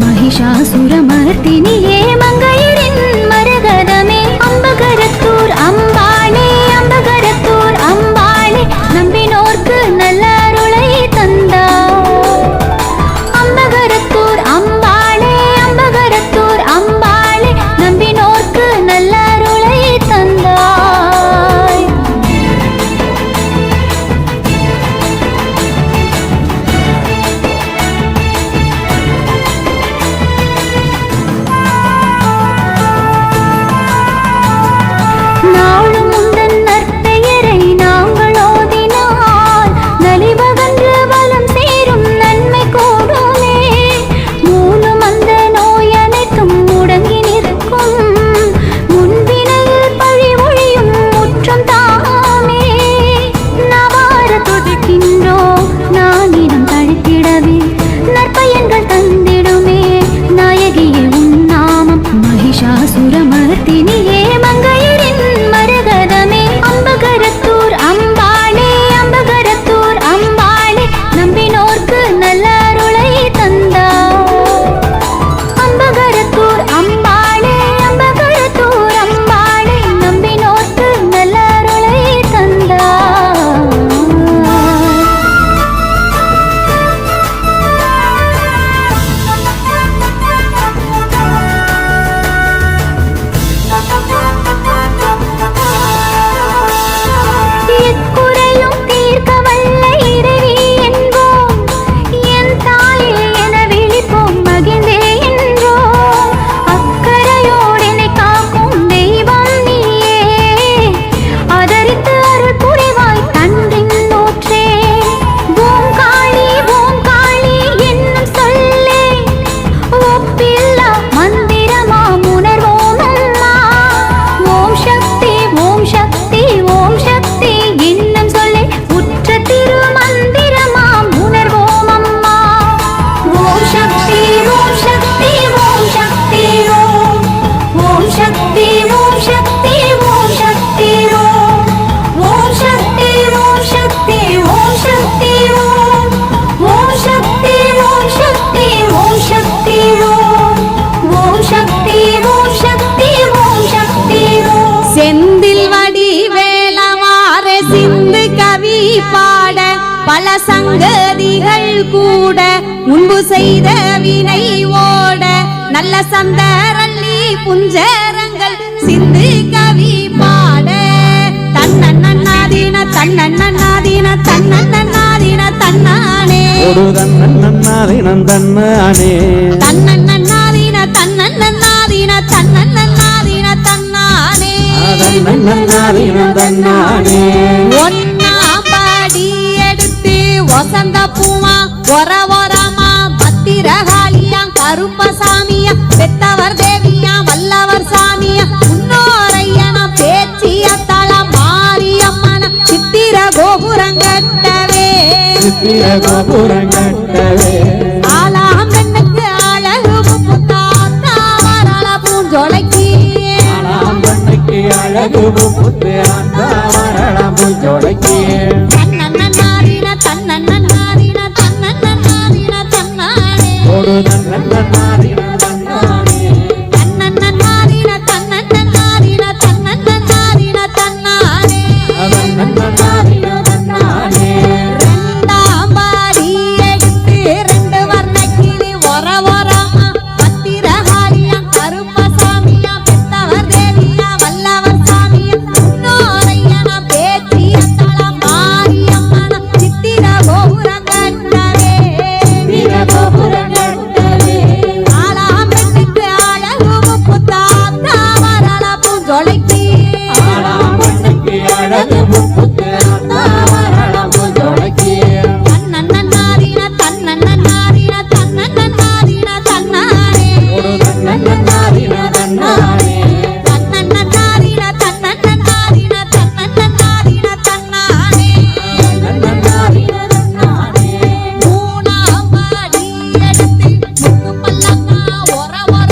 महिषासुरमर्दिनिये मंगयरिन मरगदमे अंबगरत्तूर अंबाळे अंबगरत्तूर अंबाळे नंबिनोर्क्कु null अरुळै तंदाय अंबगरत्तूर अंबाळे अंबगरत्तूर अंबाळे नंबिनोर्क्कु null अरुळै तंदाय பல சங்கதிகள் கூட முன்பு செய்த வினை ஓட நல்ல சந்தரள்ளி புஞ்சரங்கள் சிந்து கவி பாட தன்னன்னாதீன தன்னன்னாதீன தன்னன்னாதீன தன்னானே ஒரு தன்னன்னாதீன தன்னானே தன்னன்னாதீன தன்னன்னாதீன தன்னன்னாதீன தன்னானே தன்னன்னாதீனம் தன்னானே. ஒன்னாம் படி எடுத்து வசந்த பூமா ஒரமா பத்திரகாளியா கருப்பசாமியா பெத்தவர் தேவியா வல்லவர் சாமியா முன்னோரையன பேச்சிய தள மாரியம்மன சித்திர கோபுரங்கட்டவே சித்திர கோபுரங்கட்டவே ஆலாம் பெண்ணுக்கு அழகு முத்தாத்தா வரல பூஞ்சொலைக்கு ஆலாம் பெண்ணுக்கு அழகு முத்து அந்த வரலாம் பூஞ்சொலைக்கு தன்னன்னாரின தன்னன்னாரின தன்னன்னாரின தன்னானே ஒரு தன்னன்னாதீனம் தன்னானே. தன்னன்னாரின தன்னன்னாரின தன்னன்னாரின தன்னானே தன்னன்னாதீனம் தன்னானே. ரெண்டாம் படி எடுத்து ரெண்டு வர்ணக்கிளி ஒரமா பத்திரகாளியா கருப்பசாமியா பெத்தவர் தேவியா வல்லவர் சாமியா முன்னோரையன பேச்சிய தள மாரியம்மன சித்திர கோபுரம் கட்டவே சித்திர கோபுரங்கட்டவே ஆலாம் பெண்ணுக்கு அழகு முத்தாத்தா வரல பூஞ்சொலைக்கு ஆலாம் பெண்ணுக்கு அழகு முத்து அந்த வரலாம் பூஞ்சொலைக்கு தன்னன்னாரின தன்னன்னாரின தன்னன்னாரின தன்னானே ஒரு தன்னன்னாதீனம் தன்னானே. தன்னன்னாரின தன்னன்னாரின தன்னன்னாரின தன்னானே தன்னன்னாதீனம் தன்னானே. மூணாம் படி எடுத்து முத்து பல்லக்கா ஒரமா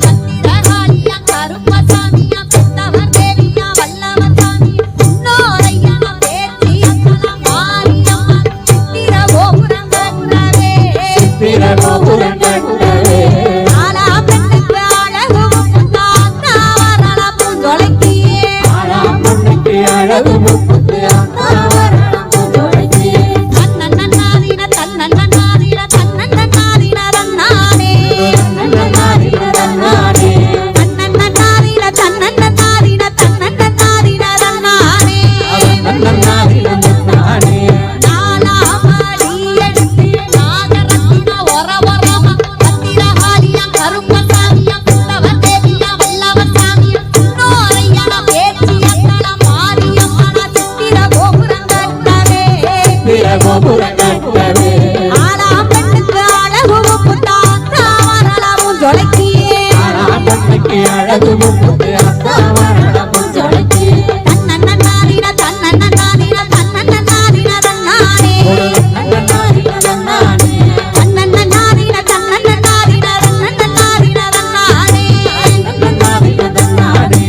பத்திரகாளியா கருப்பசாமியா பெத்தவர் தேவியா வல்லவர் சாமியா முன்னோரையன பேச்சிய தள மாரியம்மன் சித்திர கோபுரம் கட்டவே சித்திர கோபுரங்கட்டவே ஆலாம் பெண்ணுக்கு அழகு முத்தாத்தா வரல பூஞ்சொலைக்கு ஆலாம் பெண்ணுக்கு அழகு முத்து அந்த வரலாம் பூஞ்சொலைக்கு தன்னன்னாரின தன்னன்னாரின தன்னன்னாரின தன்னானே தன்னன்னாதீனம் தன்னானே. தன்னன்னாரின தன்னன்னாரின தன்னன்னாரின தன்னானே தன்னன்னாதீனம் தன்னானே. நாலாம் படி எடுத்து நாகரத்தின ஒரமா பத்திரகாளியா கருப்பசாமியா பெத்தவர் தேவியா வல்லவர் சாமியா முன்னோரையன பேச்சிய தள மாரியம்மன சித்திர கோபுரம் கட்டவே சித்திர கோபுரங்கட்டவே ஆலாம் பெண்ணுக்கு அழகு முத்தாத்தா வரல பூஞ்சொலைக்கு ஆலாம் பெண்ணுக்கு அழகு முத்து அந்த வரலாம் பூஞ்சொலைக்கு தன்னன்னாரின தன்னன்னாரின தன்னன்னாரின தன்னானே ஒரு தன்னன்னாதீனம் தன்னானே. தன்னன்னாரின தன்னன்னாரின தன்னன்னாரின தன்னானே தன்னன்னாதீனம் தன்னானே.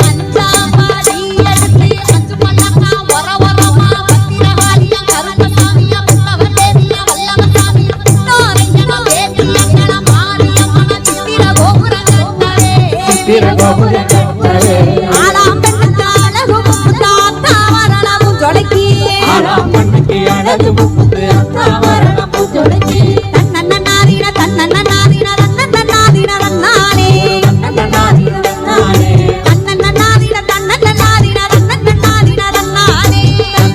அஞ்சாம் படி எடுத்து அஞ்சு பல்லக்கா ஒரமா பத்திரகாளியா கருப்பசாமியா பெத்தவர் தேவியா வல்லவர் சாமியா முன்னோரையன பேச்சிய தள மாரியம்மன சித்திர கோபுரம் கட்டவே சித்திர கோபுரங்கட்டவே ஆலாம் பெண்ணுக்கு அழகு முத்தாத்தா வரல பூஞ்சொலைக்கு ஆலாம் பெண்ணுக்கு அழகு முத்து அந்த வரலாம் பூஞ்சொலைக்கு தன்னன்னாரின தன்னன்னாரின தன்னன்னாரின தன்னானே தன்னன்னாதீனம் தன்னானே. தன்னன்னாரின தன்னன்னாரின தன்னன்னாரின தன்னானே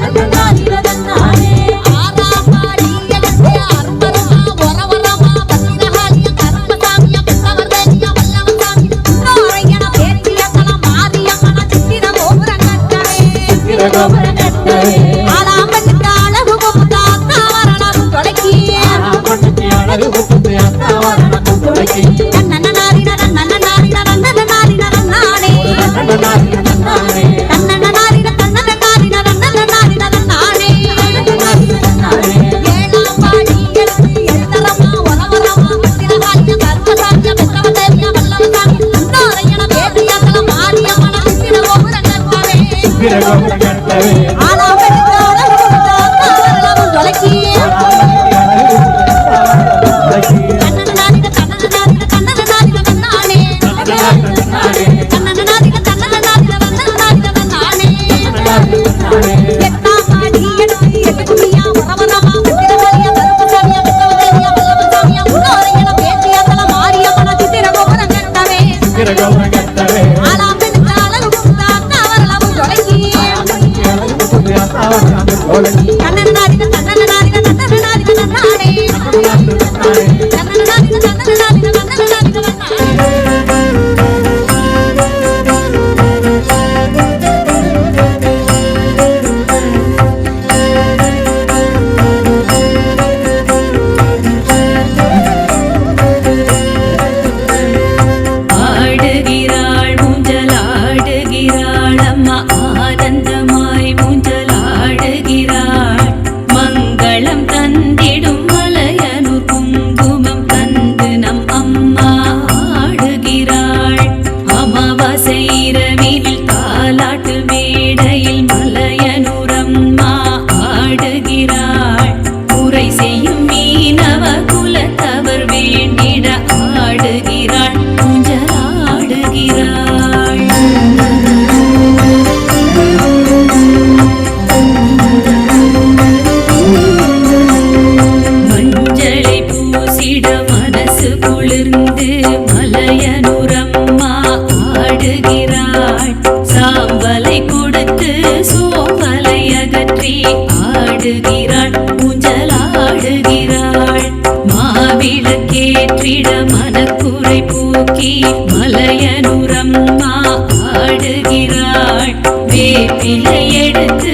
தன்னன்னாதீனம் தன்னானே. ஆறாம் படி எடுத்து அரும்பரமா ஒரமா பத்திரகாளியா கருப்பசாமியா பெத்தவர் தேவியா வல்லவர் சாமியா முன்னோரையன பேச்சிய தள மாரியம்மன சித்திர கோபுரம் கட்டவே சித்திர கோபுரங்கட்டவே ஆலாம் பெண்ணுக்கு அழகு முத்தாத்தா வரல பூஞ்சொலைக்கு ஆலாம் பெண்ணுக்கு அழகு முத்து அந்த வரலாம் பூஞ்சொலைக்கு தன்னன்னாரின தன்னன்னாரின தன்னன்னாரின தன்னானே தன்னன்னாதீனம் தன்னானே. தன்னன்னாரின தன்னன்னாரின தன்னன்னாரின தன்னானே தன்னன்னாதீனம் தன்னானே. ஏழாம் படி எடுத்து எழுதரமா ஒரவரமா பத்திரகாளியா கருப்பசாமியா பெத்தவர் தேவியா வல்லவர் சாமியா முன்னோரையன பேச்சிய தள மாரியம்மன சித்திர கோபுரம் கட்டவே சித்திர கோபுரங்கட்டவே ஆலாம் பெண்ணுக்கு அழகு முத்தாத்தா வரல பூஞ்சொலைக்கு ஆலாம் பெண்ணுக்கு அழகு முத்து அந்த வரலாம் பூஞ்சொலைக்கு தன்னன்னாரின தன்னன்னாரின தன்னன்னாரின தன்னானே தன்னன்னாதீனம் தன்னானே. தன்னன்னாரின தன்னன்னாரின தன்னன்னாரின தன்னானே தன்னன்னாதீனம் தன்னானே. எட்டாம் படி எடுத்து எட்டுக்குடியா ஒரவரமா பத்திரகாளியா கருப்பசாமியா பெத்தவர் தேவியா வல்லவர் சாமியா முன்னோரையன பேச்சிய தள மாரியம்மன சித்திர கோபுரம் கட்டவே சித்திர கோபுரங்கட்டவே ஆலாம் பெண்ணுக்கு அழகு முத்தாத்தா வரல பூஞ்சொலைக்கு ஆலாம் பெண்ணுக்கு அழகு முத்து அந்த வரலாம் பூஞ்சொலைக்கு தன்னன்னாரின தன்னன்னாரின தன்னன்னாரின தன்னானே தன்னன்னாதீனம் தன்னானே. தன்னன்னாரின தன்னன்னாரின தன்னன்னாரின தன்னானே ஆனந்தமாய் ஊஞ்சலாடுகிறாள். மங்களம் தந்திடும் மலையனூர் குங்குமம் தந்து நம் அம்மா ஆடுகிறாள். அமாவாசை இரவினில் தாலாட்டு மேடையில் மலையனூர் அம்மா ஆடுகிறாள். உரை செய்யும் மீனவ குலத்தவர் வேண்டிட ஆடுகிறாள், ஊஞ்சலாடுகிறாள். மஞ்சளை பூசிட மனசு குளிர்ந்து மலையனூர் அம்மா ஆடுகிறாள். சாம்பலை கொடுத்து சோம்பலை அகற்றி ஆடுகிறாள், ஊஞ்சலாடுகிறாள். மாவிளக்கேற்றிட மனக்குறை போக்கி மலையனூர் அம்மா ஆடுகிறாள். வேப்பிலை எடுத்து